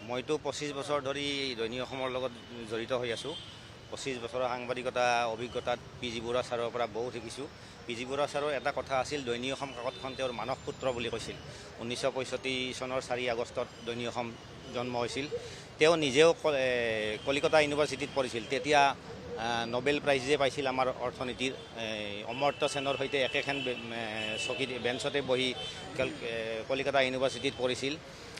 মইতো 25 বছৰ ধৰি দৈনিক অসমৰ লগত জড়িত হৈ আছোঁ। 25 বছৰৰ সাংবাদিকতা অভিজ্ঞতাত পি.জি. বৰুৱা ছাৰৰ পৰা বহুত শিকিছোঁ। পি.জি. বৰুৱা ছাৰৰ এটা কথা আছিল, দৈনিক অসম কাকতখন তেওঁৰ মানস পুত্ৰ বুলি কৈছিল। 1965 চনৰ 4 আগষ্টত দৈনিক অসম জন্ম হৈছিল। তেওঁ নিজেও কলিকতা ইউনিভাৰ্চিটিত পঢ়িছিল। তেতিয়া নোবেল প্ৰাইজ যে পাইছিল আমাৰ অৰ্থনীতিৰ, অমৰ্ত্য সেনৰ সৈতে একেখন বেঞ্চতে বহি কলিকতা ইউনিভাৰ্চিটিত পঢ়িছিল।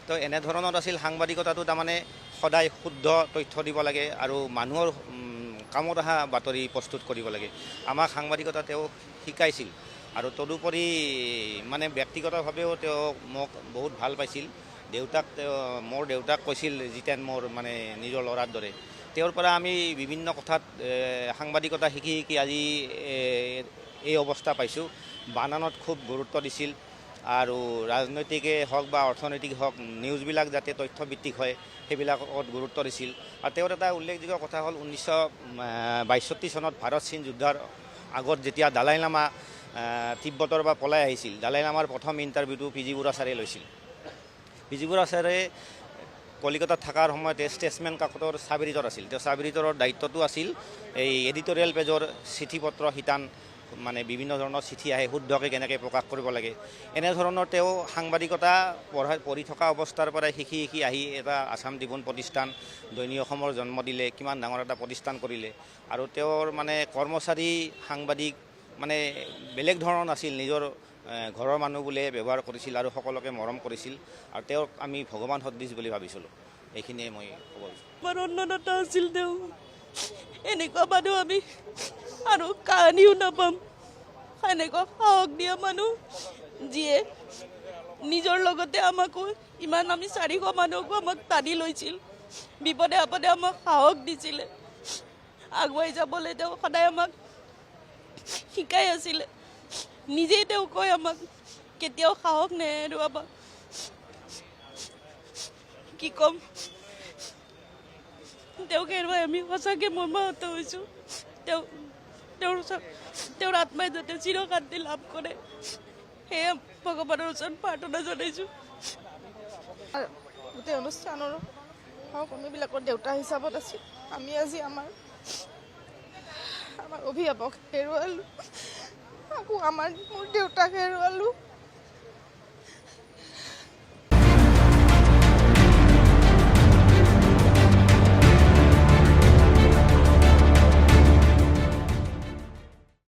তো এনেধৰণৰ আছিল সাংবাদিকতাটো, তাৰমানে সদায় শুদ্ধ তথ্য দিব লাগে আৰু মানুহৰ কামত অহা বাতৰি প্ৰস্তুত কৰিব লাগে। আমাক সাংবাদিকতা তেওঁ শিকাইছিল আৰু তদুপৰি মানে ব্যক্তিগতভাৱেও তেওঁ মোক বহুত ভাল পাইছিল। মোৰ দেউতাক কৈছিল জিতেন মোৰ মানে নিজৰ ল'ৰাৰ দৰে। তেওঁৰ পৰা আমি বিভিন্ন কথাত সাংবাদিকতা শিকি শিকি আজি এই অৱস্থা পাইছোঁ। বানানত খুব গুৰুত্ব দিছিল আৰু ৰাজনৈতিকে হওক বা অৰ্থনৈতিক হওক নিউজবিলাক যাতে তথ্যভিত্তিক হয় সেইবিলাকত গুৰুত্ব দিছিল। আৰু তেওঁৰ এটা উল্লেখযোগ্য কথা হ'ল 1962 চনত ভাৰত চীন যুদ্ধৰ আগত যেতিয়া দালাই লামা তিব্বতৰ পৰা পলাই আহিছিল, দালাই লামাৰ প্ৰথম ইণ্টাৰভিউটো পি.জি. বৰুৱা ছাৰে লৈছিল। পি.জি. বৰুৱা ছাৰে কলিকতাত থকাৰ সময়তে ষ্টেটছমেন কাকতৰ চাব এডিটৰ আছিল। তেওঁ চাব এডিটৰৰ দায়িত্বটো আছিল এই এডিটৰিয়েল পেজৰ চিঠি পত্ৰ শিতান, মানে বিভিন্ন ধৰণৰ চিঠি আহে শুদ্ধকৈ কেনেকৈ প্ৰকাশ কৰিব লাগে। এনেধৰণৰ তেওঁ সাংবাদিকতা পঢ়ি থকা অৱস্থাৰ পৰাই শিকি শিকি আহি এটা আছাম ট্ৰিবিউন প্ৰতিষ্ঠান দৈনিক অসমৰ জন্ম দিলে, কিমান ডাঙৰ এটা প্ৰতিষ্ঠান কৰিলে। আৰু তেওঁৰ মানে কৰ্মচাৰী সাংবাদিক মানে বেলেগ ধৰণৰ নাছিল, নিজৰ ঘৰৰ মানুহ বুলিয়ে ব্যৱহাৰ কৰিছিল আৰু সকলোকে মৰম কৰিছিল। আৰু তেওঁক আমি ভগৱান সদৃশ বুলি ভাবিছিলোঁ। এইখিনিয়ে মই ক'ব বিচাৰোঁ। আমাৰ অন্যনতা আছিল তেওঁ, এনেকুৱা মানুহ আমি আৰু কাহানিও নাপাম। এনেকুৱা সাহস দিয়া মানুহ যিয়ে নিজৰ লগতে আমাকো ইমান আমি 400 মানুহকো আমাক টানি লৈছিল, বিপদে আপদে আমাক সাহস দিছিলে, আগুৱাই যাবলৈ তেওঁ সদায় আমাক শিকাই আছিলে। নিজেই তেওঁ কয় আমাক কেতিয়াও সাহস নেহেৰুৱাবা। কি ক'ম, তেওঁক হেৰুৱাই আমি সঁচাকৈ মৰ্মাহত হৈছোঁ। তেওঁৰ আত্মাই যাতে চিৰশান্তি লাভ কৰে সেয়া ভগৱানৰ ওচৰত প্ৰাৰ্থনা জনাইছোঁ। গোটেই অনুষ্ঠানৰ সহকৰ্মীবিলাকৰ দেউতা হিচাপত আছিল। আমি আজি আমাৰ অভিভাৱক হেৰুৱালোঁ, আকৌ মোৰ দেউতাক হেৰুৱালোঁ।